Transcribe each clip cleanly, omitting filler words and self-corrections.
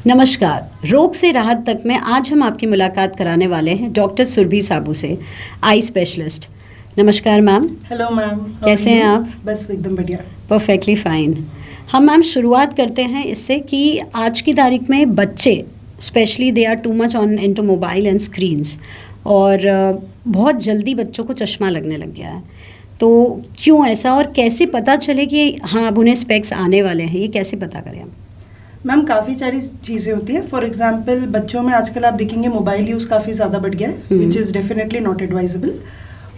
नमस्कार। रोग से राहत तक में आज हम आपकी मुलाकात कराने वाले हैं डॉक्टर सुरभि साबू से, आई स्पेशलिस्ट। नमस्कार मैम। हेलो मैम, कैसे हैं आप? बस एकदम बढ़िया, परफेक्टली फाइन। हम मैम शुरुआत करते हैं इससे कि आज की तारीख में बच्चे specially they are too much on into mobile and screens और बहुत जल्दी बच्चों को चश्मा लगने लग गया है। तो क्यों ऐसा और कैसे पता चले कि हाँ अब उन्हें स्पेक्स आने वाले हैं, ये कैसे पता करें हम? मैम काफ़ी सारी चीज़ें होती है। फॉर एग्जांपल बच्चों में आजकल आप देखेंगे मोबाइल यूज़ काफ़ी ज़्यादा बढ़ गया है, which is definitely not advisable.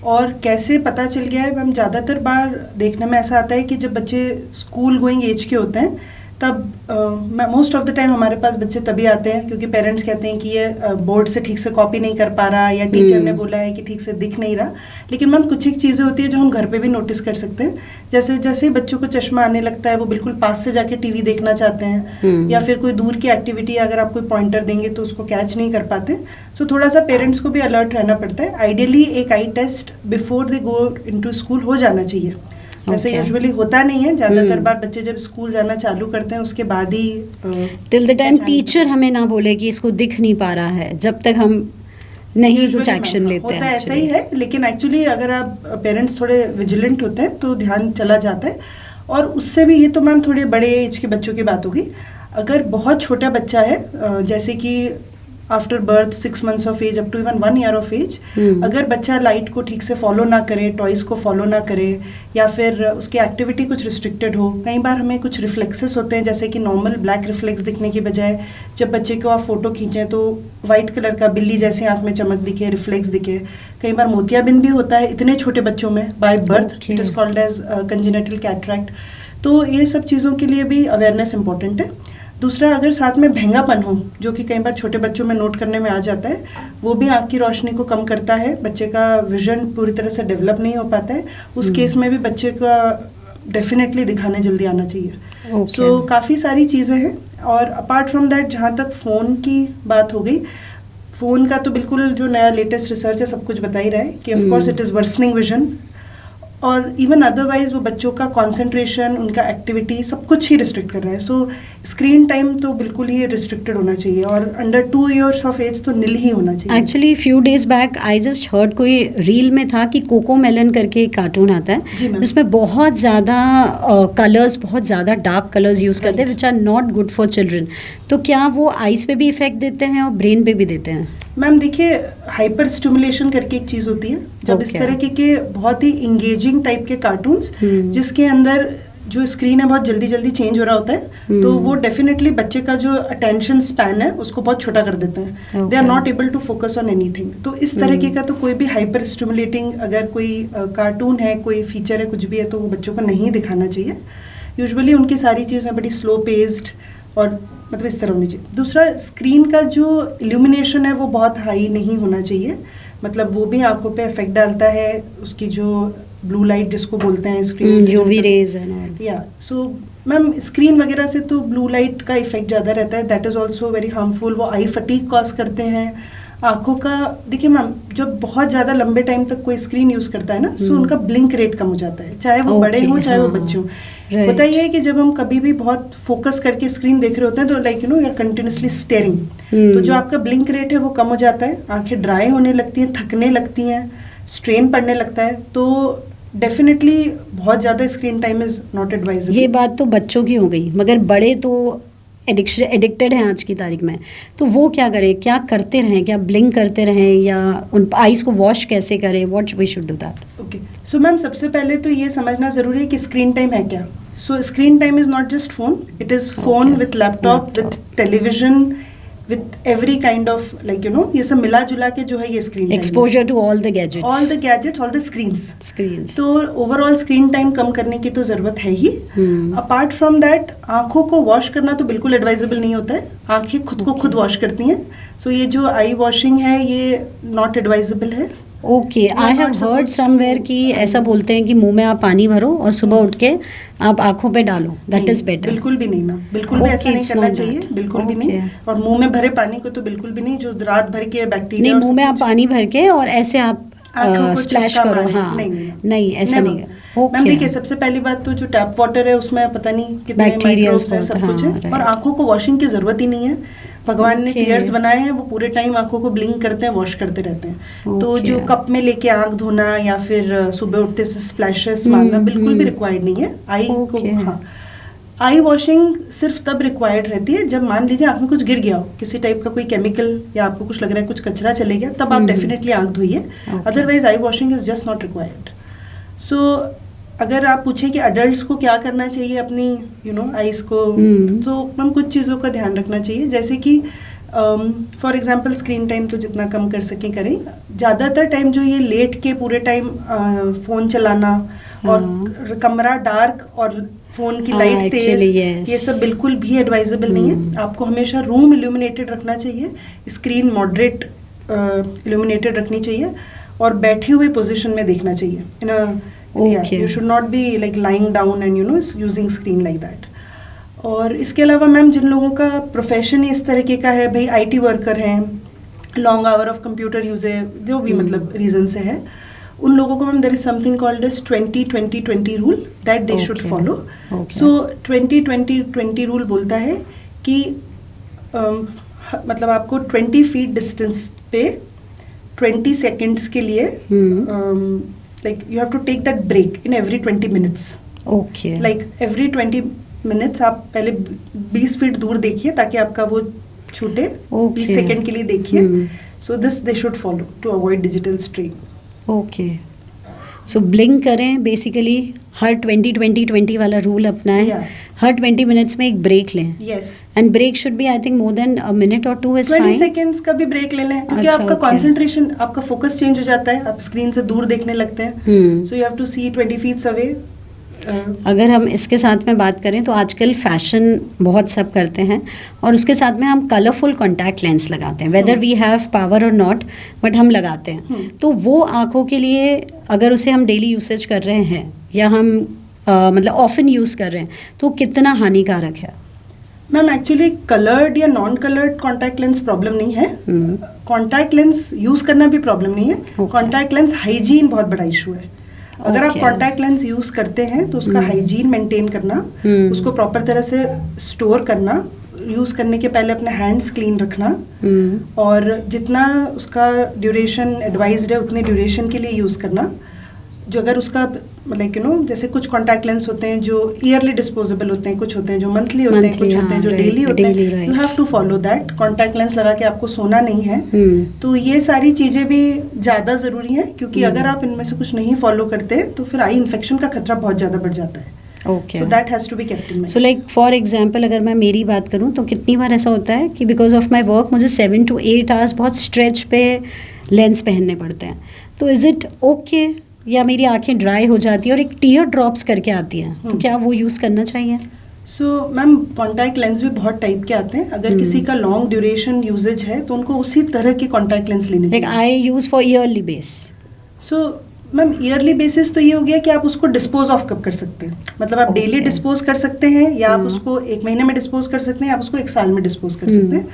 और कैसे पता चल गया है मैम, ज़्यादातर बार देखने में ऐसा आता है कि जब बच्चे स्कूल गोइंग एज के होते हैं तब मोस्ट ऑफ द टाइम हमारे पास बच्चे तभी आते हैं क्योंकि पेरेंट्स कहते हैं कि ये बोर्ड से ठीक से कॉपी नहीं कर पा रहा या टीचर ने बोला है कि ठीक से दिख नहीं रहा। लेकिन मैम कुछ एक चीज़ें होती है जो हम घर पे भी नोटिस कर सकते हैं। जैसे जैसे ही बच्चों को चश्मा आने लगता है वो बिल्कुल पास से जाके टीवी देखना चाहते हैं या फिर कोई दूर की एक्टिविटी अगर आप कोई पॉइंटर देंगे तो उसको कैच नहीं कर पाते। सो थोड़ा सा पेरेंट्स को भी अलर्ट रहना पड़ता है। आइडियली एक eye test before they go into school हो जाना चाहिए। वैसे यूजुअली होता नहीं है, ज़्यादातर बार बच्चे जब स्कूल जाना चालू करते हैं उसके बाद ही टिल द टाइम टीचर हमें ना बोले कि इसको दिख नहीं पा रहा है, जब तक हम नहीं कुछ एक्शन लेते हैं। होता ऐसा ही है, लेकिन एक्चुअली अगर आप पेरेंट्स थोड़े विजिलेंट होते हैं तो ध्यान चला जाता है। और उससे भी, ये तो मैम थोड़े बड़े एज के बच्चों की बात होगी। अगर बहुत छोटा बच्चा है जैसे कि after birth 6 months of age up to even 1 year of age, अगर बच्चा लाइट को ठीक से फॉलो ना करे, टॉयज़ को फॉलो ना करे या फिर उसकी एक्टिविटी कुछ रिस्ट्रिक्टेड हो, कई बार हमें कुछ रिफ्लेक्सेस होते हैं जैसे कि नॉर्मल ब्लैक रिफ्लेक्स दिखने की बजाय जब बच्चे को आप फोटो खींचें तो वाइट कलर का बिल्ली जैसे आँख में चमक दिखे, रिफ्लेक्स दिखे। कई बार मोतियाबिंद भी होता है इतने छोटे बच्चों में by birth, it is called as congenital cataract. तो ये सब चीज़ों के लिए भी अवेयरनेस इंपॉर्टेंट है। दूसरा, अगर साथ में भेंगापन हो जो कि कई बार छोटे बच्चों में नोट करने में आ जाता है, वो भी आँख की रोशनी को कम करता है, बच्चे का विजन पूरी तरह से डेवलप नहीं हो पाता है। उस केस में भी बच्चे का डेफिनेटली दिखाने जल्दी आना चाहिए। सो काफ़ी सारी चीज़ें हैं। और अपार्ट फ्रॉम दैट, जहाँ तक फ़ोन की बात हो गई, फ़ोन का तो बिल्कुल जो नया लेटेस्ट रिसर्च है सब कुछ बता ही रहा है कि of course it is worsening vision और इवन अदरवाइज वो बच्चों का कंसंट्रेशन, उनका एक्टिविटी सब कुछ ही रिस्ट्रिक्ट कर रहा है। सो स्क्रीन टाइम तो बिल्कुल ही रिस्ट्रिक्टेड होना चाहिए और अंडर 2 years ऑफ एज तो नील ही होना चाहिए। Actually few days back I just heard, कोई रील में था कि कोको मेलन करके एक कार्टून आता है जिसमें बहुत ज़्यादा कलर्स, बहुत ज़्यादा डार्क कलर्स यूज़ करते हैं which are not good for children. तो क्या वो आइज़ पे भी इफेक्ट देते हैं और ब्रेन पे भी देते हैं? मैम देखिए, हाइपर स्टिमुलेशन करके एक चीज़ होती है जब इस तरह के बहुत ही इंगेजिंग टाइप के कार्टून्स जिसके अंदर जो स्क्रीन है बहुत जल्दी जल्दी चेंज हो रहा होता है, तो वो डेफिनेटली बच्चे का जो अटेंशन स्पैन है उसको बहुत छोटा कर देते हैं। They are not able to focus on anything. तो इस तरीके का तो कोई भी हाइपर स्टिमुलेटिंग अगर कोई कार्टून है, कोई फीचर है, कुछ भी है, तो वो बच्चों को नहीं दिखाना चाहिए। यूजुअली उनकी सारी चीज़ें बड़ी स्लो पेस्ड और मतलब इस तरह होनी चाहिए। दूसरा, स्क्रीन का जो इल्यूमिनेशन है वो बहुत हाई नहीं होना चाहिए, मतलब वो भी आंखों पे इफेक्ट डालता है। उसकी जो ब्लू लाइट जिसको बोलते हैं स्क्रीन, यूवी रेज एंड या सो मैम स्क्रीन वगैरह से तो ब्लू लाइट का इफेक्ट ज़्यादा रहता है, that is also very harmful. वो आई फटीग कॉज करते हैं आँखों का। देखिए मैम, जब बहुत ज़्यादा लंबे टाइम तक कोई स्क्रीन यूज़ करता है ना, सो उनका ब्लिंक रेट कम हो जाता है, चाहे वो बड़े हों चाहे वो बच्चे हों। होता ये है कि जब हम कभी भी बहुत फोकस करके स्क्रीन देख रहे होते हैं तो like you are continuously staring, तो जो आपका ब्लिंक रेट है वो कम हो जाता है, आंखें ड्राई होने लगती हैं, थकने लगती हैं, स्ट्रेन पड़ने लगता है। तो डेफिनेटली बहुत ज़्यादा screen time is not advisable. ये बात तो बच्चों की हो गई, मगर बड़े तो एडिक्टेड हैं आज की तारीख में। तो वो क्या करें, क्या करते रहें, क्या ब्लिंक करते रहें या उन आईज़ को वॉश कैसे करें? What we should do that? Okay, so ma'am सबसे पहले तो ये समझना ज़रूरी है कि स्क्रीन टाइम है क्या। So screen time is not just phone, it is phone with laptop, with television, with every kind of like ये सब मिला जुला के जो है ये screen exposure to all the gadgets, all the screens. तो ओवरऑल स्क्रीन टाइम कम करने की तो ज़रूरत है ही। अपार्ट फ्रॉम दैट, आँखों को वॉश करना तो बिल्कुल एडवाइजेबल नहीं होता है, आँखें खुद को खुद वॉश करती हैं। सो ये जो आई वॉशिंग है ये नॉट एडवाइजेबल है। Okay, I have heard somewhere कि ऐसा बोलते हैं कि मुंह में आप पानी भरो और सुबह उठ के आप आंखों पे डालो, दैट इज बेटर। बिल्कुल भी नहीं मैम, बिल्कुल भी ऐसा नहीं करना चाहिए, बिल्कुल भी नहीं। और मुंह में भरे पानी को तो बिल्कुल भी नहीं, जो रात भर के बैक्टीरिया नहीं, मुंह में आप पानी भर के और ऐसे आप स्प्लैश करो। हाँ नहीं, ऐसा नहीं। Okay. मैम देखिए, सबसे पहली बात तो जो टैप वाटर है उसमें पता नहीं कितने Bacterias माइक्रोब्स हैं, बहुत, सब कुछ हाँ, है। right. और आंखों को वॉशिंग की ज़रूरत ही नहीं है। भगवान ने Okay. टीयर्स बनाए हैं, वो पूरे टाइम आंखों को ब्लिंक करते हैं, वॉश करते रहते हैं। तो Okay. जो कप में लेके आंख धोना या फिर सुबह उठते से स्प्लैशेस मारना बिल्कुल भी रिक्वायर्ड नहीं है। आई को, Okay. हाँ, आई वॉशिंग सिर्फ तब रिक्वायर्ड रहती है जब मान लीजिए आँख में कुछ गिर गया हो, किसी टाइप का कोई केमिकल, या आपको कुछ लग रहा है कुछ कचरा चले गया, तब आप डेफिनेटली आँख धोइए। Otherwise eye washing is just not required. So अगर आप पूछें कि अडल्ट्स को क्या करना चाहिए अपनी आइज़ को, तो मैम कुछ चीज़ों का ध्यान रखना चाहिए, जैसे कि फॉर एग्जांपल स्क्रीन टाइम तो जितना कम कर सकें करें। ज़्यादातर टाइम जो ये लेट के पूरे टाइम फ़ोन चलाना और कमरा डार्क और फ़ोन की लाइट तेज, ये सब बिल्कुल भी एडवाइजेबल नहीं है। आपको हमेशा रूम इल्यूमिनेटेड रखना चाहिए, स्क्रीन मॉडरेट इल्यूमिनेटेड रखनी चाहिए, और बैठी हुई पोजीशन में देखना चाहिए। You should not be like lying down and using screen like that. और इसके अलावा मैम जिन लोगों का प्रोफेशन ही इस तरीके का है, भाई IT वर्कर हैं, long hour of computer use है, जो भी मतलब रीज़न से है, उन लोगों को ma'am there is something called as 20-20-20 rule that they should follow. So 20-20-20 rule बोलता है कि मतलब आपको 20 फीट डिस्टेंस पे 20 सेकेंड्स के लिए like you have to take that break in every 20 minutes. Okay, like every 20 minutes आप पहले 20 फीट दूर देखिए ताकि आपका वो छूटे। 20 सेकेंड के लिए देखिए। So this they should follow to avoid digital strain. Okay, so blink करें बेसिकली, हर 20-20-20 वाला रूल अपनाएं। Yeah. हर 20 मिनट्स में एक ब्रेक लें। Yes, and break should be I think more than a minute और 2 इज 20 फाइन। सेकेंड्स का भी ब्रेक ले लें, क्योंकि अच्छा, आपका okay. कंसंट्रेशन, आपका फोकस चेंज हो जाता है, आप स्क्रीन से दूर देखने लगते हैं। So you have to see 20 feets away. अगर हम इसके साथ में बात करें तो आजकल फैशन बहुत सब करते हैं, और उसके साथ में हम कलरफुल कॉन्टैक्ट लेंस लगाते हैं, वेदर वी हैव पावर और नॉट, बट हम लगाते हैं। तो वो आँखों के लिए अगर उसे हम डेली यूसेज कर रहे हैं या हम मतलब ऑफन यूज़ कर रहे हैं, तो कितना हानिकारक है? मैम एक्चुअली कलर्ड या non coloured contact lens problem नहीं है। कॉन्टैक्ट लेंस यूज़ करना भी प्रॉब्लम नहीं है। कॉन्टैक्ट लेंस हाइजीन बहुत बड़ा इशू है। अगर आप कॉन्टैक्ट लेंस यूज़ करते हैं तो उसका हाइजीन मेंटेन करना, उसको प्रॉपर तरह से स्टोर करना, यूज़ करने के पहले अपने हैंड्स क्लीन रखना, और जितना उसका ड्यूरेशन एडवाइज्ड है उतने ड्यूरेशन के लिए यूज़ करना। जो अगर उसका लाइक जैसे कुछ कॉन्टैक्ट लेंस होते हैं जो ईयरली डिस्पोजेबल होते हैं, कुछ होते हैं जो मंथली होते हैं, कुछ होते हैं जो डेली होते हैं। You have to follow that. Contact lens लगा के आपको सोना नहीं है। तो ये सारी चीज़ें भी ज़्यादा ज़रूरी हैं, क्योंकि अगर आप इनमें से कुछ नहीं फॉलो करते तो फिर आई इन्फेक्शन का खतरा बहुत ज़्यादा बढ़ जाता है। Okay, so that has to be kept in mind. So like for example अगर मैं मेरी बात करूं तो कितनी बार ऐसा होता है कि बिकॉज ऑफ माय वर्क मुझे 7 to 8 आवर्स बहुत स्ट्रेच पे लेंस पहनने पड़ते हैं। तो इज़ इट ओके, या मेरी आंखें ड्राई हो जाती है और एक टीयर ड्रॉप्स करके आती हैं, तो क्या वो यूज़ करना चाहिए? सो मैम कॉन्टैक्ट लेंस भी बहुत टाइप के आते हैं। अगर किसी का लॉन्ग ड्यूरेशन यूजेज है तो उनको उसी तरह के कॉन्टैक्ट लेंस लेने चाहिए। Like I use for yearly base. So ma'am yearly basis तो ये हो गया कि आप उसको डिस्पोज ऑफ कब कर सकते हैं, मतलब आप डेली डिस्पोज कर सकते हैं, या आप उसको 1 महीने में डिस्पोज कर सकते हैं, आप उसको 1 साल में डिस्पोज कर सकते हैं।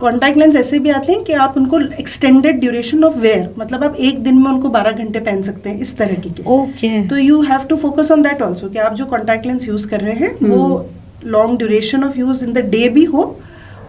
कॉन्टैक्ट लेंस ऐसे भी आते हैं कि आप उनको एक्सटेंडेड ड्यूरेशन ऑफ वेयर, मतलब आप एक दिन में उनको 12 घंटे पहन सकते हैं, इस तरह के। ओके, तो you have to focus on that also, कि आप जो कॉन्टैक्ट लेंस यूज़ कर रहे हैं वो long duration of use in the day भी हो,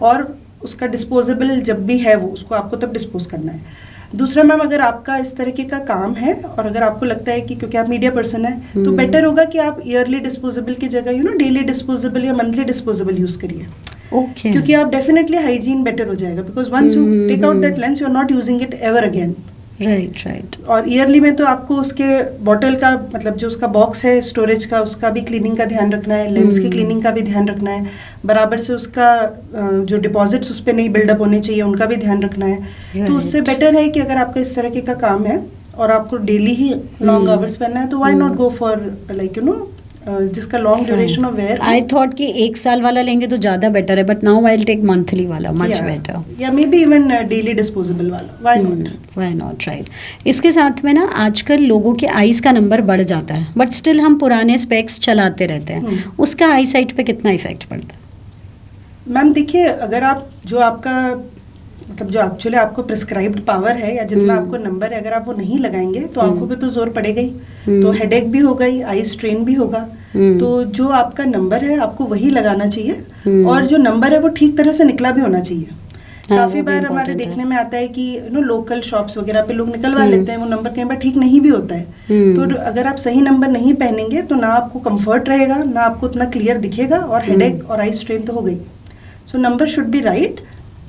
और उसका डिस्पोजेबल जब भी है वो उसको आपको तब डिस्पोज करना है। दूसरा मैम, अगर आपका इस तरीके का काम है और अगर आपको लगता है कि क्योंकि आप मीडिया पर्सन है, तो बेटर होगा कि आप ईयरली डिस्पोजेबल की जगह डेली डिस्पोजेबल या मंथली डिस्पोजेबल यूज़ करिए। ओके, क्योंकि आप डेफिनेटली हाइजीन बेटर हो जाएगा, because once you take out that lens you are not using it ever again. Right. और ईयरली में तो आपको उसके बॉटल का मतलब जो उसका बॉक्स है स्टोरेज का, उसका भी क्लीनिंग का ध्यान रखना है, लेंस की क्लीनिंग का भी ध्यान रखना है, बराबर से उसका जो डिपॉजिट्स उस पर नहीं बिल्डअप होने चाहिए उनका भी ध्यान रखना है। तो उससे बेटर है कि अगर आपका इस तरह का काम है और आपको डेली ही लॉन्ग आवर्स पहनना है, तो why not go for like जिसका long duration of wear. I thought कि 1 साल वाला लेंगे तो ज़्यादा बेटर है, but now I will take monthly वाला, मच बेटर, या maybe even daily disposable वाला। Why not, right. इसके साथ में ना आजकल लोगों के आईज का नंबर बढ़ जाता है, बट स्टिल हम पुराने स्पेक्स चलाते रहते हैं, उसका आई साइट पे कितना इफेक्ट पड़ता है? मैम देखिए, अगर आप जो आपका मतलब जो एक्चुअली आपको प्रिस्क्राइब्ड पावर है या जितना आपको नंबर है, अगर आप वो नहीं लगाएंगे तो आंखों पे तो जोर पड़ेगा ही, तो हेडेक भी होगा ही, आई स्ट्रेन भी होगा। तो जो आपका नंबर है आपको वही लगाना चाहिए, और जो नंबर है वो ठीक तरह से निकला भी होना चाहिए। काफी बार हमारे देखने में आता है कि लोकल शॉप्स वगैरह पे लोग निकलवा लेते हैं वो नंबर, कई बार ठीक नहीं भी होता है। तो अगर आप सही नंबर नहीं पहनेंगे तो ना आपको कंफर्ट रहेगा, ना आपको उतना क्लियर दिखेगा, और हेडेक और आई स्ट्रेन तो हो गई। So number should be right,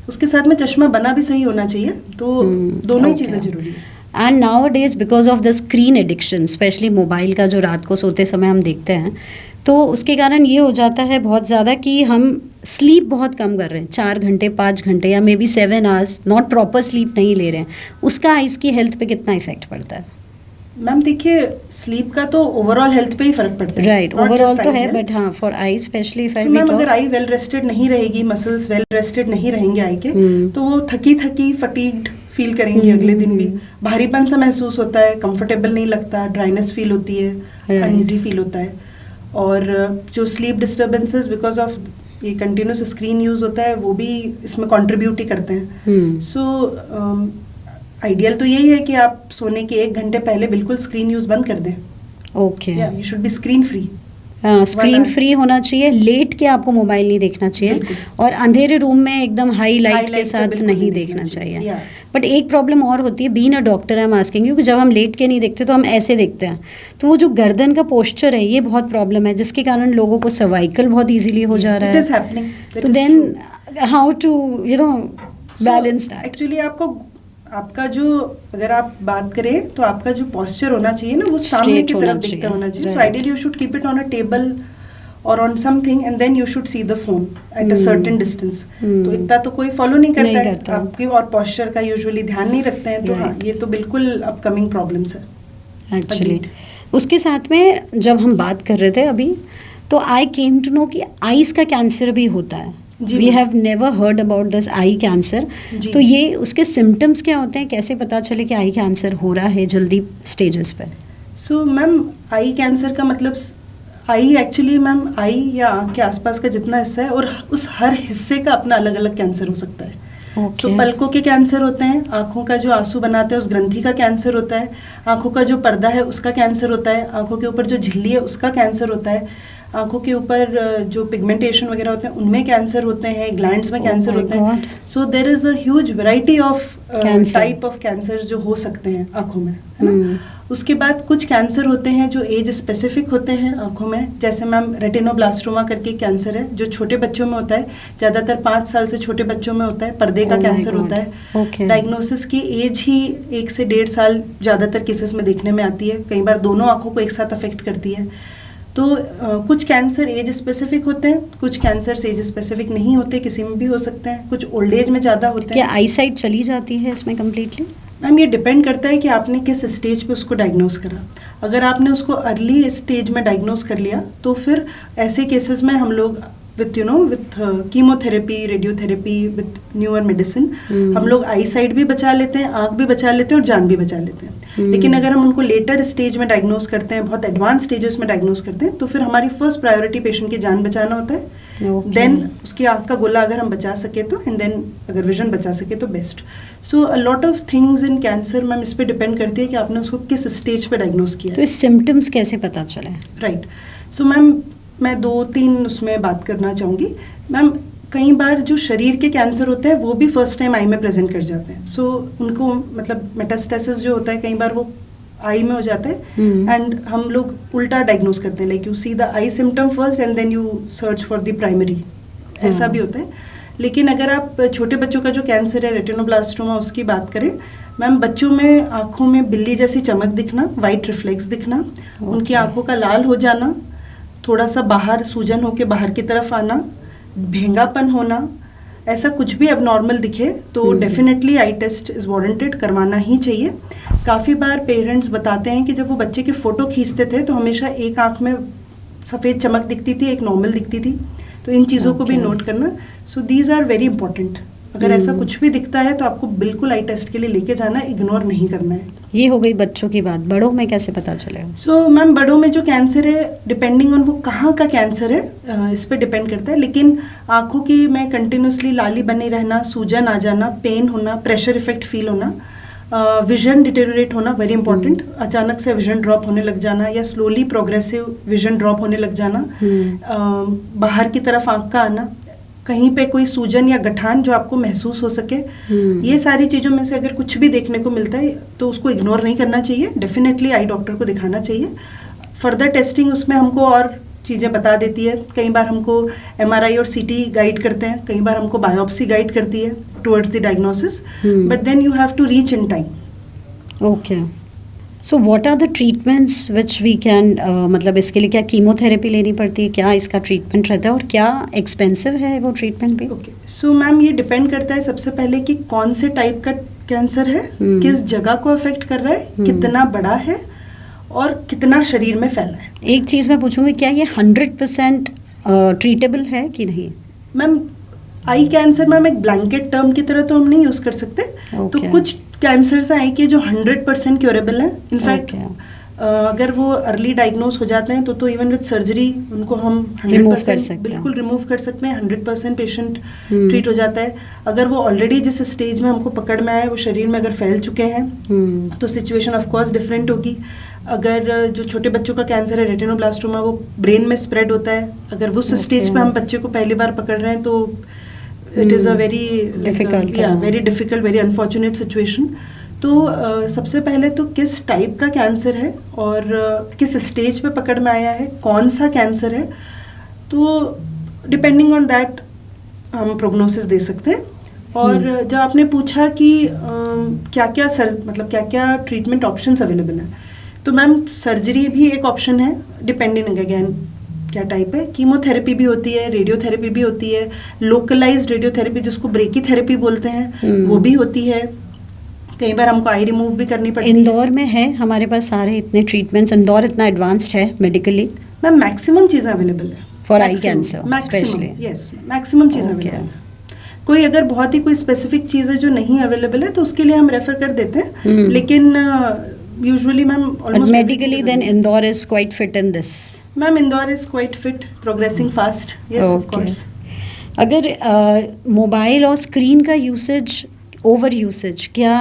उसके साथ में चश्मा बना भी सही होना चाहिए, तो दोनों ही चीज़ें जरूरी है। And now days because of the screen addiction, specially mobile का जो रात को सोते समय हम देखते हैं, तो उसके कारण ये हो जाता है बहुत ज़्यादा कि हम स्लीप बहुत कम कर रहे हैं, 4 घंटे 5 घंटे या may be 7 hours not proper sleep नहीं ले रहे हैं। उसका आइज़ की हेल्थ पे कितना इफेक्ट पड़ता है? मैम देखिए, स्लीप का तो ओवरऑल हेल्थ पे ही फर्क पड़ता है। राइट, ओवरऑल तो है, बट हाँ for I specially if I ma'am अगर आई वेल रेस्टेड नहीं रहेगी, मसल्स वेल रेस्टेड नहीं रहेंगे आई के, तो वो थकी थकी फटीग्ड फील करेंगे, अगले दिन भी भारीपन सा महसूस होता है, कंफर्टेबल नहीं लगता, ड्राइनेस फील होती है, अनईजी फील होता है। और जो स्लीप डिस्टर्बेंसेस बिकॉज ऑफ ये कंटिन्यूस स्क्रीन यूज होता है वो भी इसमें कंट्रीब्यूट ही करते हैं। सो आइडियल तो यही है कि आप सोने के 1 घंटे पहले बिल्कुल स्क्रीन यूज बंद कर दें। Okay, you should be screen free. Screen free होना चाहिए, लेट के आपको मोबाइल नहीं देखना चाहिए, और अंधेरे रूम में एकदम हाई लाइट के साथ नहीं देखना चाहिए। बट एक प्रॉब्लम और होती है, being a doctor I am asking you, कि जब हम लेट के नहीं देखते तो हम ऐसे देखते हैं, तो वो जो गर्दन का पोस्चर है ये बहुत प्रॉब्लम है, जिसके कारण लोगों को सर्वाइकल बहुत इजीली हो जा रहा है। तो then how to balance that? Actually आपका जो, अगर आप बात करें तो आपका जो पोस्चर होना चाहिए ना, वो सामने की तरफ दिखता होना चाहिए। So ideally you should keep it on a table और on something, and then you should see the phone at a certain distance. तो इतना तो कोई फॉलो नहीं करता है आपकी, और पोस्चर का यूजुअली ध्यान नहीं रखते हैं। तो हाँ, ये तो बिल्कुल अपकमिंग प्रॉब्लम्स है एक्चुअली। उसके साथ में जब हम बात कर रहे थे अभी, तो आई केम टू नो कि आईज का कैंसर भी होता है। We have never heard about this eye cancer. तो ये उसके सिम्टम्स क्या होते हैं, कैसे पता चले कि आई कैंसर हो रहा है जल्दी स्टेजेस पे? सो मैम, आई कैंसर का मतलब आई एक्चुअली मैम आई या आँख के आसपास का जितना हिस्सा है, और उस हर हिस्से का अपना अलग अलग कैंसर हो सकता है। सो पलकों के कैंसर होते हैं, आँखों का जो आंसू बनाते हैं उस ग्रंथि का कैंसर होता है, आँखों का जो पर्दा है उसका कैंसर होता है, आँखों के ऊपर जो झिल्ली है उसका कैंसर होता है, आंखों के ऊपर जो पिगमेंटेशन वगैरह होते हैं उनमें कैंसर होते हैं, ग्लैंड्स में कैंसर होते हैं। So there is a huge variety of type of cancer जो हो सकते हैं आंखों में, है ना। उसके बाद कुछ कैंसर होते हैं जो एज स्पेसिफिक होते हैं आंखों में, जैसे मैम रेटिनोब्लास्टोमा करके कैंसर है जो छोटे बच्चों में होता है, ज़्यादातर 5 साल से छोटे बच्चों में होता है, पर्दे का कैंसर होता है। डायग्नोसिस की एज ही 1 से 1.5 साल ज़्यादातर केसेस में देखने में आती है, कई बार दोनों आंखों को एक साथ अफेक्ट करती है। तो कुछ कैंसर एज स्पेसिफिक होते हैं, कुछ कैंसर एज स्पेसिफिक नहीं होते, किसी में भी हो सकते हैं, कुछ ओल्ड एज में ज़्यादा होते हैं। क्या आई साइट चली जाती है इसमें कम्प्लीटली? मैम ये डिपेंड करता है कि आपने किस स्टेज पे उसको डायग्नोस करा। अगर आपने उसको अर्ली स्टेज में डायग्नोस कर लिया तो फिर ऐसे केसेस में हम लोग with chemotherapy, radiotherapy, with newer medicine हम लोग आई साइट भी बचा लेते हैं, आँख भी बचा लेते हैं और जान भी बचा लेते हैं। लेकिन अगर हम उनको लेटर स्टेज में डायग्नोस करते हैं, बहुत एडवांस स्टेजेस में डायग्नोस करते हैं, तो फिर हमारी फर्स्ट प्रायोरिटी पेशेंट की जान बचाना होता है। देन उसकी आँख का गोला अगर हम बचा सके तो, एंड देन अगर विजन बचा सके तो best. So a lot of things in cancer ma'am इस पर डिपेंड करती है कि आपने उसको किस स्टेज पे डायग्नोस किया। तो इस सिम्टम्स कैसे पता चले? राइट, सो मैम मैं 2-3 उसमें बात करना चाहूँगी। मैम कई बार जो शरीर के कैंसर होते हैं वो भी फर्स्ट टाइम आई में प्रेजेंट कर जाते हैं। सो उनको मतलब मेटास्टेसिस जो होता है कई बार वो आई में हो जाता है, एंड हम लोग उल्टा डायग्नोस करते हैं, like you see the eye symptom first and then you search for the primary, ऐसा भी होता है। लेकिन अगर आप छोटे बच्चों का जो कैंसर है रेटिनोब्लास्टोमा उसकी बात करें मैम, बच्चों में आँखों में बिल्ली जैसी चमक दिखना, वाइट रिफ्लेक्स दिखना, उनकी आँखों का लाल हो जाना, थोड़ा सा बाहर सूजन होके बाहर की तरफ आना, भेंगापन होना, ऐसा कुछ भी अबनॉर्मल दिखे तो definitely eye test is warranted, करवाना ही चाहिए। काफ़ी बार पेरेंट्स बताते हैं कि जब वो बच्चे के फ़ोटो खींचते थे तो हमेशा एक आँख में सफ़ेद चमक दिखती थी, एक नॉर्मल दिखती थी, तो इन चीज़ों को भी नोट करना। So these are very important अगर ऐसा कुछ भी दिखता है तो आपको बिल्कुल आई टेस्ट के लिए लेके जाना है, इग्नोर नहीं करना है। ये हो गई बच्चों की बात, बड़ों में कैसे पता चलेगा? सो मैम बड़ों में जो कैंसर है डिपेंडिंग ऑन वो कहाँ का कैंसर है इस पे डिपेंड करता है, लेकिन आँखों की में कंटिन्यूसली लाली बनी रहना, सूजन आ जाना, पेन होना, प्रेशर इफेक्ट फील होना, विजन डिटेरियोरेट होना वेरी इंपॉर्टेंट, अचानक से विजन ड्रॉप होने लग जाना या स्लोली प्रोग्रेसिव विजन ड्रॉप होने लग जाना, बाहर की तरफ आँख का आना, कहीं पे कोई सूजन या गठान जो आपको महसूस हो सके, ये सारी चीज़ों में से अगर कुछ भी देखने को मिलता है तो उसको इग्नोर नहीं करना चाहिए, डेफिनेटली आई डॉक्टर को दिखाना चाहिए। फर्दर टेस्टिंग उसमें हमको और चीज़ें बता देती है, कई बार हमको MRI और CT गाइड करते हैं, कई बार हमको बायोप्सी गाइड करती है towards the diagnosis, but then you have to reach in time. Okay, so what are the treatments which we can, मतलब इसके लिए क्या कीमोथेरेपी लेनी पड़ती है, क्या इसका ट्रीटमेंट रहता है और क्या एक्सपेंसिव है वो ट्रीटमेंट भी? ओके, सो मैम ये डिपेंड करता है सबसे पहले कि कौन से टाइप का कैंसर है, किस जगह को अफेक्ट कर रहा है, कितना बड़ा है और कितना शरीर में फैला है। एक चीज़ मैं पूछूंगी, क्या ये 100% ट्रीटेबल है कि नहीं? मैम आई कैंसर मैम एक ब्लैंकेट टर्म की तरह तो हम नहीं यूज़ कर सकते, तो कुछ कैंसर्स आई के जो 100% क्योरेबल हैं, इनफैक्ट अगर वो अर्ली डायग्नोज हो जाते हैं तो इवन विद सर्जरी उनको हम 100% बिल्कुल रिमूव कर सकते हैं, 100% पेशेंट ट्रीट हो जाता है। अगर वो ऑलरेडी जिस स्टेज में हमको पकड़ में आए वो शरीर में अगर फैल चुके हैं तो सिचुएशन ऑफ कोर्स डिफरेंट होगी। अगर जो छोटे बच्चों का कैंसर है रेटिनोब्लास्टोमा, वो ब्रेन में स्प्रेड होता है, अगर वो स्टेज पे हम बच्चे को पहली बार पकड़ रहे हैं तो it is a very difficult very unfortunate situation. तो सबसे पहले तो किस टाइप का कैंसर है और किस स्टेज पे पकड़ में आया है, कौन सा कैंसर है, तो डिपेंडिंग ऑन दैट हम प्रोग्नोसिस दे सकते हैं। और जब आपने पूछा कि क्या क्या ट्रीटमेंट ऑप्शंस अवेलेबल हैं, तो मैम सर्जरी भी एक ऑप्शन है, डिपेंडिंग अगेन क्या टाइप है। कीमोथेरेपी भी होती है, रेडियोथेरेपी भी होती है, लोकलाइज्ड रेडियोथेरेपी जिसको ब्रेकीथेरेपी बोलते हैं वो भी होती है। कई बार हमको आई रिमूव भी करनी पड़ती है। इंदौर में है हमारे पास सारे इतने ट्रीटमेंट्स, इंदौर इतना एडवांस्ड है मेडिकली? मैम मैक्सिमम चीज़ें अवेलेबल है for I cancer, maximum, yes maximum चीज़ें अवेलेबल है। कोई अगर बहुत ही कोई स्पेसिफिक चीज़ है जो नहीं अवेलेबल है तो उसके लिए हम रेफर कर देते हैं, लेकिन usually ma'am almost medically then Indore is quite fit in this? Ma'am Indore is quite fit, progressing fast, yes of course. अगर मोबाइल और स्क्रीन का यूसेज, ओवर यूसेज, क्या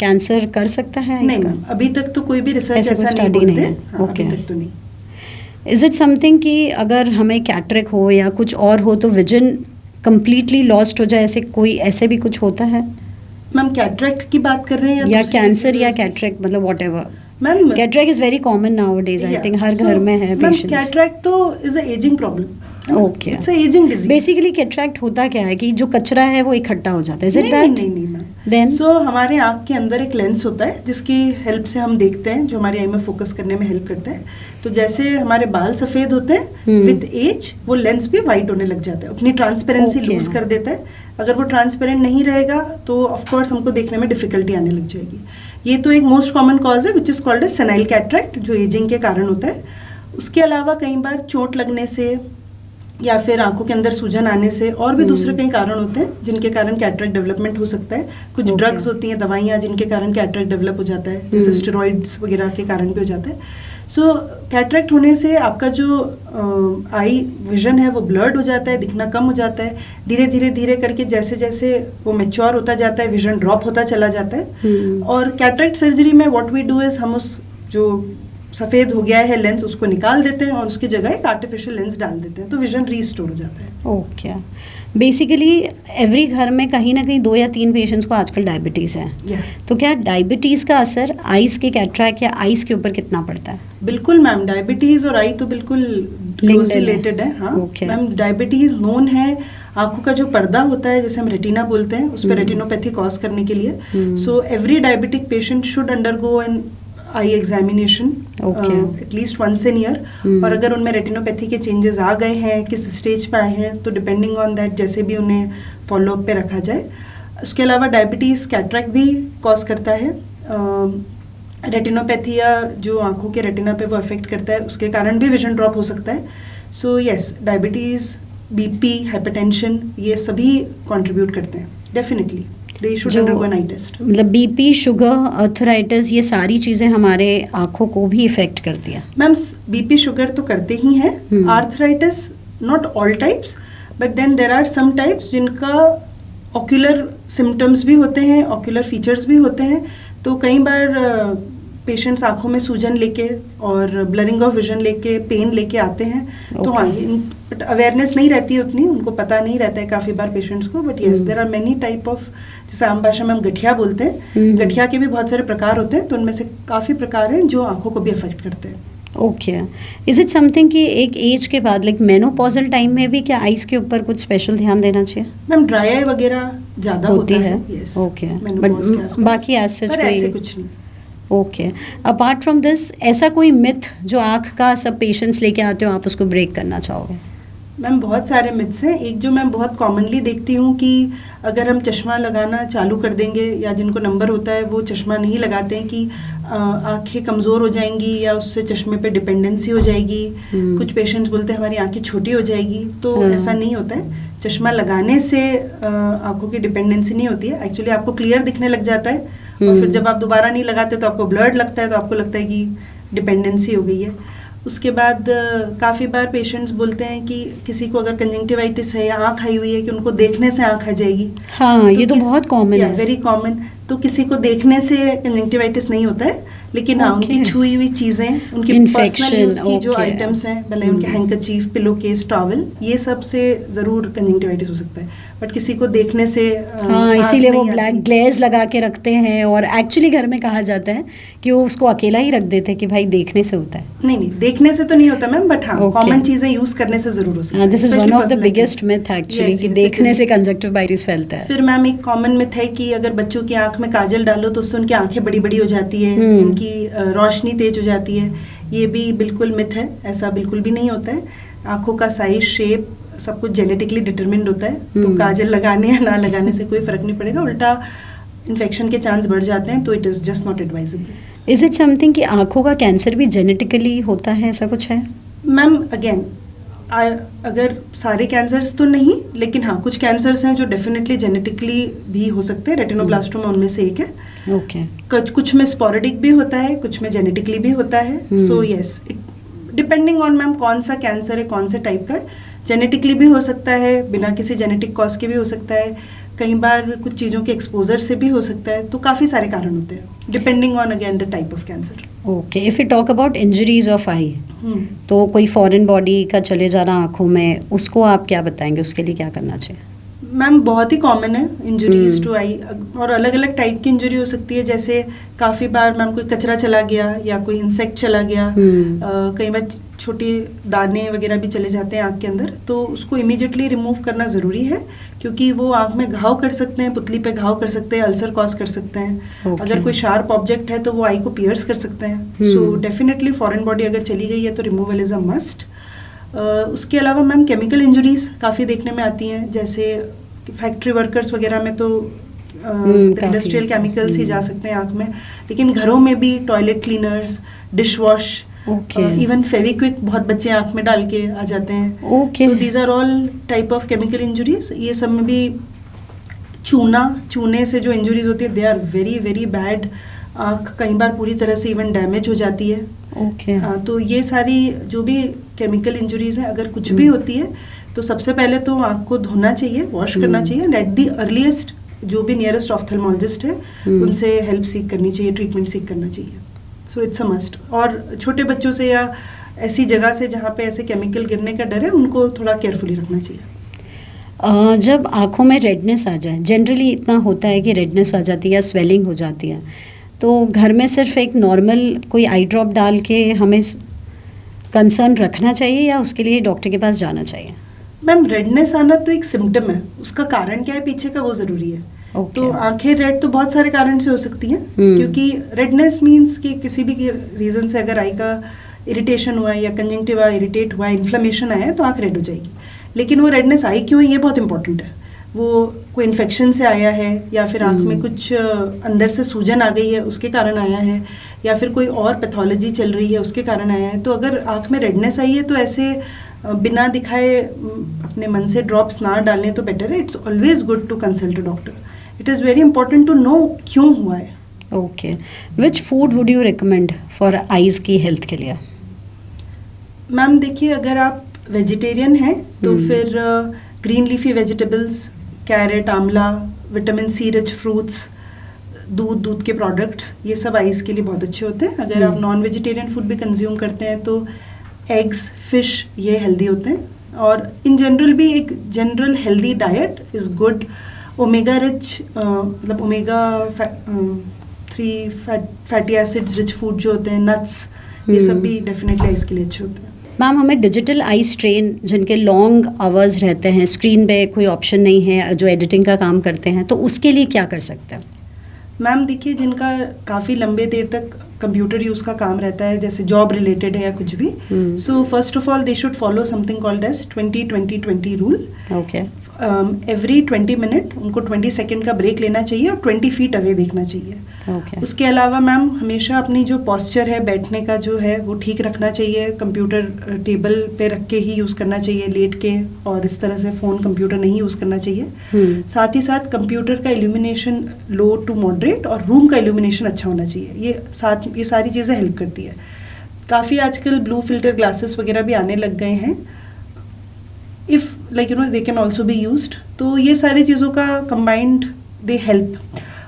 कैंसर कर सकता है नहीं इसका? अभी तक तो कोई भी रिसर्च ऐसा नहीं बोलते हैं, अभी तक तो नहीं। इज इट समथिंग कि अगर हमें कैटरेक्ट हो या कुछ और हो तो विजन कंप्लीटली लॉस्ट हो जाए, ऐसे कोई ऐसे भी कुछ होता है? मैम कैटरेक्ट की बात कर रहे हैं या कैंसर या कैटरेक्ट, मतलब whatever? Ma'am cataract is very common nowadays, I think हर घर में है पेशेंट्स। कैटरेक्ट तो is a ageing problem. Okay, it's a ageing disease. Basically cataract होता क्या है कि जो कचरा है वो इकट्ठा हो जाता है, इज इट दैट? नहीं मैम। देन सो हमारे आँख के अंदर एक लेंस होता है जिसकी हेल्प से हम देखते हैं, जो हमारी आई में फोकस करने में हेल्प करता है। तो जैसे हमारे बाल सफ़ेद होते हैं विद एज, वो लेंस भी वाइट होने लग जाता है, अपनी ट्रांसपेरेंसी लूज कर देता है। अगर वो ट्रांसपेरेंट नहीं रहेगा तो ऑफकोर्स हमको देखने में डिफिकल्टी आने लग जाएगी। ये तो एक मोस्ट कॉमन कॉज है which is called a senile cataract, जो एजिंग के कारण होता है। उसके अलावा कई बार चोट लगने से या फिर आंखों के अंदर सूजन आने से और भी दूसरे कई कारण होते हैं जिनके कारण कैटरेक्ट डेवलपमेंट हो सकता है। कुछ ड्रग्स होती हैं, दवाइयाँ, जिनके कारण कैटरेक्ट डेवलप हो जाता है, जैसे स्टेरॉइड्स वगैरह के कारण भी हो जाता है। सो कैटरेक्ट होने से आपका जो आई विजन है वो ब्लर्ड हो जाता है, दिखना कम हो जाता है। धीरे करके जैसे जैसे वो मैच्योर होता जाता है, विजन ड्रॉप होता चला जाता है। और कैटरेक्ट सर्जरी में व्हाट वी डू इज़, हम उस जो सफ़ेद हो गया है लेंस उसको निकाल देते हैं और उसकी जगह एक आर्टिफिशियल लेंस डाल देते हैं, तो विजन रीस्टोर हो जाता है। ओके, बेसिकली एवरी घर में कहीं ना कहीं 2 या 3 पेशेंट्स को आजकल डायबिटीज़ है। तो क्या डायबिटीज़ का असर आइज़ के कैटरेक्ट या आइज़ के ऊपर कितना पड़ता है? बिल्कुल मैम, डायबिटीज़ और आई तो बिल्कुल क्लोजली रिलेटेड है। हाँ मैम, डायबिटीज़ नोन है आंखों का जो पर्दा होता है जिसे हम रेटिना बोलते हैं, उस पर रेटिनोपैथी कॉज करने के लिए। So every diabetic patient should undergo an eye examination at least once in year. और अगर उनमें रेटिनोपैथी के चेंजेस आ गए हैं, किस स्टेज पे आए हैं, तो डिपेंडिंग ऑन दैट जैसे भी उन्हें फॉलोअप पे रखा जाए। उसके अलावा डायबिटीज़ कैटरेक्ट भी कॉज करता है। रेटिनोपैथी या जो आंखों के रेटिना पे वो अफेक्ट करता है, उसके कारण भी विजन ड्रॉप हो सकता है। So yes, diabetes, BP, hypertension, ये सभी कंट्रीब्यूट करते हैं डेफिनेटली दे शुड जो अंडरगो एन आई टेस्ट। मतलब बीपी, शुगर, आर्थराइटिस, ये सारी चीज़ें हमारे आँखों को भी इफ़ेक्ट करती हैं। मैम बीपी शुगर तो करते ही हैं, arthritis not all types, but then there are some types जिनका ऑक्यूलर सिम्टम्स भी होते हैं, ऑक्यूलर फीचर्स भी होते हैं। तो कई बार पेशेंट्स आंखों में सूजन लेके और ब्लरिंग ऑफ विजन लेके, पेन लेके आते हैं। तो हाँ, बट अवेयरनेस नहीं रहती है उतनी, उनको पता नहीं रहता है काफ़ी बार पेशेंट्स को। But yes, there are many type of, जैसे आम भाषा में हम गठिया बोलते हैं, गठिया के भी बहुत सारे प्रकार होते हैं। तो उनमें से काफ़ी प्रकार हैं जो आंखों को भी अफेक्ट करते हैं। ओके, इज इट समथिंग कि एक एज के बाद, लाइक मेनोपॉजल टाइम में भी क्या आइज़ के ऊपर कुछ स्पेशल ध्यान देना चाहिए? मैम ड्राई आई वगैरह ज़्यादा होती होता है। yes, ओके, menopause के बट आसपास। बाकी एज सच पर ऐसे कोई? कुछ नहीं। ओके, अपार्ट फ्रॉम दिस, ऐसा कोई मिथ जो आँख का सब पेशेंट्स लेके आते हो, आप उसको ब्रेक करना चाहोगे? मैम बहुत सारे मिथ्स हैं। एक जो मैं बहुत कॉमनली देखती हूँ कि अगर हम चश्मा लगाना चालू कर देंगे, या जिनको नंबर होता है वो चश्मा नहीं लगाते हैं, कि आंखें कमज़ोर हो जाएंगी या उससे चश्मे पे डिपेंडेंसी हो जाएगी। कुछ पेशेंट्स बोलते हैं हमारी आंखें छोटी हो जाएगी। तो ऐसा नहीं होता है। चश्मा लगाने से आंखों की डिपेंडेंसी नहीं होती है। एक्चुअली आपको क्लियर दिखने लग जाता है, और फिर जब आप दोबारा नहीं लगाते तो आपको ब्लर्ड लगता है, तो आपको लगता है कि डिपेंडेंसी हो गई है। उसके बाद काफ़ी बार पेशेंट्स बोलते हैं कि किसी को अगर कंजंक्टिवाइटिस है या आँख आई हुई है, कि उनको देखने से आँख आ जाएगी। हाँ, ये तो बहुत कॉमन है, वेरी कॉमन। तो किसी को देखने से कंजंक्टिवाइटिस नहीं होता है, लेकिन हाँ, उनकी छुई हुई चीज़ें, उनकी पर्सनल यूज़ की जो आइटम्स हैं, भले उनके हैंकरचीफ, पिलो केस, टॉवल, ये सब से ज़रूर कंजंक्टिवाइटिस हो सकता है। बट किसी को देखने से हाँ, इसीलिए वो ब्लैक ग्लेज लगा के रखते हैं। और एक्चुअली घर में कहा जाता है कि वो उसको अकेला ही रख देते हैं कि भाई देखने से होता है। नहीं, देखने से तो नहीं होता मैम, बट हाँ, कॉमन चीज़ें यूज़ करने से ज़रूर हो सकता है। This is one of the biggest myth actually, कि देखने से कंजंक्टिवाइटिस फैलता है। फिर मैम एक कॉमन मिथ है कि अगर बच्चों की आंख में काजल डालो तो उससे उनकी आंखें बड़ी बड़ी हो जाती है, उनकी रोशनी तेज हो जाती है। ये भी बिल्कुल मिथ है, ऐसा बिल्कुल भी नहीं होता है। आंखों का साइज, शेप सब कुछ जेनेटिकली डिटरमिन्ड होता है। तो काजल लगाने या ना लगाने से कोई फर्क नहीं पड़ेगा, उल्टा इन्फेक्शन के चांस बढ़ जाते हैं। तो it is just not advisable. Is it something कि आंखों का कैंसर भी जेनेटिकली होता है, ऐसा कुछ है? मैम अगेन, अगर सारे कैंसर्स तो नहीं, लेकिन हाँ कुछ कैंसर्स हैं जो डेफिनेटली जेनेटिकली भी हो सकते हैं। रेटिनोब्लास्टोमा उनमें से एक है। ओके, कुछ में स्पोरेडिक भी होता है, कुछ में जेनेटिकली भी होता है। So yes, depending on ma'am कौन सा कैंसर है, कौन से टाइप का है। जेनेटिकली भी हो सकता है, बिना किसी जेनेटिक कॉज के भी हो सकता है, कई बार कुछ चीज़ों के एक्सपोजर से भी हो सकता है। तो काफ़ी सारे कारण होते हैं, depending on again the type of cancer. Okay, if you talk about injuries of eye, तो कोई फॉरेन बॉडी का चले जाना आँखों में, उसको आप क्या बताएंगे, उसके लिए क्या करना चाहिए? मैम बहुत ही कॉमन है इंजरीज टू आई, और अलग अलग टाइप की इंजरी हो सकती है। जैसे काफ़ी बार मैम कोई कचरा चला गया या कोई इंसेक्ट चला गया, कई बार छोटे दाने वगैरह भी चले जाते हैं आँख के अंदर, तो उसको इमीडिएटली रिमूव करना ज़रूरी है, क्योंकि वो आँख में घाव कर सकते हैं, पुतली पे घाव कर सकते हैं, अल्सर कॉज कर सकते हैं। अगर कोई शार्प ऑब्जेक्ट है तो वो आई को पियर्स कर सकते हैं। सो डेफिनेटली फॉरेन बॉडी अगर चली गई है तो रिमूवल इज़ अ मस्ट। उसके अलावा मैम केमिकल इंजरीज काफ़ी देखने में आती हैं, जैसे फैक्ट्री वर्कर्स वगैरह में तो इंडस्ट्रियल केमिकल्स ही जा सकते हैं आँख में, लेकिन घरों में भी toilet cleaners, dish wash, even Fevikwik बहुत बच्चे आँख में डाल के आ जाते हैं। So these are all type of chemical injuries. ये सब में भी चूने से जो इंजरीज होती है, they are very very bad. आँख कई बार पूरी तरह से इवन डैमेज हो जाती है। तो ये सारी जो भी केमिकल इंजरीज हैं, अगर कुछ भी होती है तो सबसे पहले तो आँख को धोना चाहिए, वॉश करना चाहिए, एंड एट दी अर्लीस्ट जो भी नियरेस्ट ऑफ्थल्मोलॉजिस्ट है उनसे हेल्प सीख करनी चाहिए, ट्रीटमेंट सीख करना चाहिए। सो इट्स अ मस्ट। और छोटे बच्चों से या ऐसी जगह से जहाँ पे ऐसे केमिकल गिरने का डर है, उनको थोड़ा केयरफुली रखना चाहिए। जब आँखों में रेडनेस आ जाए, जनरली इतना होता है कि रेडनेस आ जाती है या स्वेलिंग हो जाती है, तो घर में सिर्फ एक नॉर्मल कोई आई ड्रॉप डाल के हमें कंसर्न रखना चाहिए, या उसके लिए डॉक्टर के पास जाना चाहिए? मैम रेडनेस आना तो एक सिम्टम है, उसका कारण क्या है पीछे का वो ज़रूरी है। तो आंखें रेड तो बहुत सारे कारण से हो सकती हैं, क्योंकि रेडनेस मीन्स कि किसी भी रीज़न से अगर आई का इरिटेशन हुआ है या कंजंक्टिवा इरिटेट हुआ है, इन्फ्लेमेशन आया है, तो आँख रेड हो जाएगी। लेकिन वो रेडनेस आई क्यों है, ये बहुत इंपॉर्टेंट है। वो कोई इन्फेक्शन से आया है, या फिर आँख में कुछ अंदर से सूजन आ गई है उसके कारण आया है, या फिर कोई और पैथोलॉजी चल रही है उसके कारण आया है। तो अगर आँख में रेडनेस आई है तो ऐसे बिना दिखाए अपने मन से ड्रॉप्स ना डालने तो बेटर है। It's always good to consult a doctor. It is very important to know क्यों हुआ है. Okay, which food would you recommend for eyes की हेल्थ के लिए? मैम देखिए, अगर आप वेजिटेरियन हैं तो फिर ग्रीन लीफी वेजिटेबल्स, कैरेट, आंवला, विटामिन सी रिच फ्रूट्स, दूध के प्रोडक्ट्स, ये सब आइज़ के लिए बहुत अच्छे होते हैं. अगर आप नॉन वेजिटेरियन फूड भी कंज्यूम करते हैं तो एग्स, फिश, ये हेल्दी होते हैं. और इन जनरल भी एक general healthy diet is good. Omega rich, मतलब omega 3 fatty acids rich food जो होते हैं, नट्स, ये सब भी डेफिनेटली आइज़ के लिए अच्छे होते हैं. मैम, हमें डिजिटल आई स्ट्रेन जिनके लॉन्ग आवर्स रहते हैं, स्क्रीन पे कोई ऑप्शन नहीं है, जो एडिटिंग का काम करते हैं, तो उसके लिए क्या कर सकते हैं? मैम देखिए, जिनका काफ़ी लंबे देर तक कंप्यूटर यूज़ का काम रहता है, जैसे जॉब रिलेटेड है या कुछ भी, so first of all they should follow something called as 20-20-20 rule. Okay. Every 20 minute उनको 20 सेकेंड का ब्रेक लेना चाहिए और 20 फीट अवे देखना चाहिए. Okay. उसके अलावा मैम हमेशा अपनी जो पॉस्चर है, बैठने का जो है, वो ठीक रखना चाहिए. कंप्यूटर टेबल पे रख के ही यूज़ करना चाहिए, लेट के, और इस तरह से फ़ोन कंप्यूटर नहीं यूज़ करना चाहिए. साथ ही साथ कंप्यूटर का इल्यूमिनेशन लो टू मॉडरेट और रूम का इल्यूमिनेशन अच्छा होना चाहिए. ये सारी चीज़ें हेल्प करती है. काफ़ी आजकल ब्लू फिल्टर ग्लासेस वगैरह भी आने लग गए हैं. If like you know they can also be used. तो ये सारी चीज़ों का कंबाइंड दे हेल्प.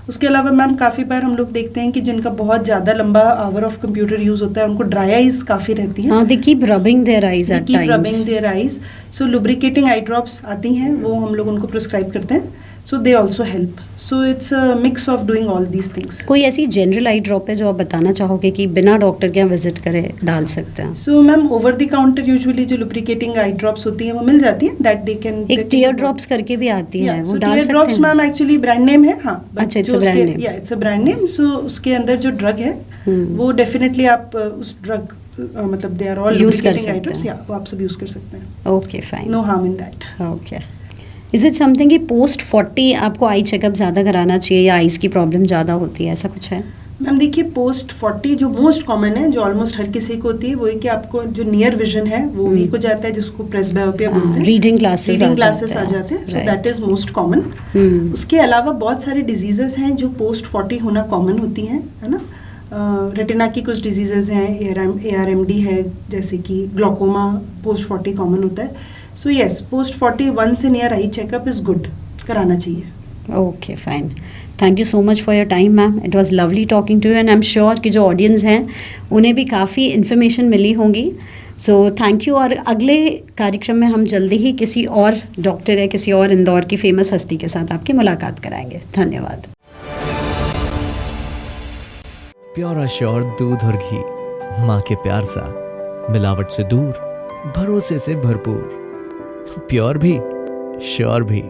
उसके अलावा मैम काफ़ी बार हम लोग देखते हैं कि जिनका बहुत ज़्यादा लंबा आवर ऑफ कंप्यूटर यूज़ होता है, उनको ड्राई आइज़ काफ़ी रहती हैं. They keep rubbing their eyes at times. Rubbing their eyes. So lubricating eye drops आती हैं, वो हम लोग उनको प्रिस्क्राइब करते हैं. So they also help. So it's a mix of doing all these things. कोई ऐसी जनरल आई ड्रॉप है जो आप बताना चाहोगे कि बिना डॉक्टर के यहाँ विजिट करे डाल सकते हैं? So ma'am over the counter usually जो लुब्रिकेटिंग आई ड्रॉप्स होती हैं वो मिल जाती हैं. That they can. एक टीयर ड्रॉप्स करके भी आती है, वो डाल टीयर सकते ड्रॉप्स हैं? मैम एक्चुअली ब्रांड नेम है. हाँ, अच्छा, इट्स अ ब्रांड नेम. या इट्स अ ब्रांड नेम. सो उसके अंदर जो ड्रग है वो डेफिनेटली आप उस ड्रग मतलब दे आर ऑल यूज कर लुब्रिकेटिंग आई सकते ड्रॉप्स, हैं. या वो आप सब यूज कर सकते हैं. Okay, fine. No harm in that. Okay. Is it something कि पोस्ट 40 आपको आई चेकअप ज़्यादा कराना चाहिए या आइज़ की प्रॉब्लम ज़्यादा होती है, ऐसा कुछ है? मैम देखिए, पोस्ट 40 जो मोस्ट कॉमन है, जो ऑलमोस्ट हर किसी को होती है, वो है कि आपको जो नियर विजन है वो वीक हो जाता है, जिसको प्रेसबायोपिया बोलते हैं. रीडिंग ग्लासेस आ जाते हैं. So that is most common. उसके अलावा बहुत सारे डिजीजेस हैं जो पोस्ट 40 होना कॉमन होती हैं, है ना. रेटिना की कुछ डिजीजेस हैं, ARMD है, जैसे कि ग्लोकोमा पोस्ट 40 कॉमन होता है. So yes, post 40 once in year eye checkup is good, कराना चाहिए. Okay, fine. Thank you so much for your time ma'am. It was lovely talking to you and I am sure कि जो audience हैं उन्हें भी काफ़ी information मिली होंगी. So thank you. और अगले कार्यक्रम में हम जल्दी ही किसी और डॉक्टर या किसी और इंदौर की फेमस हस्ती के साथ आपकी मुलाकात कराएंगे. धन्यवाद. प्योर श्योर दूध और घी, माँ के प्यार सा, मिलावट से दूर, भरोसे से भरपूर, प्योर भी श्योर भी.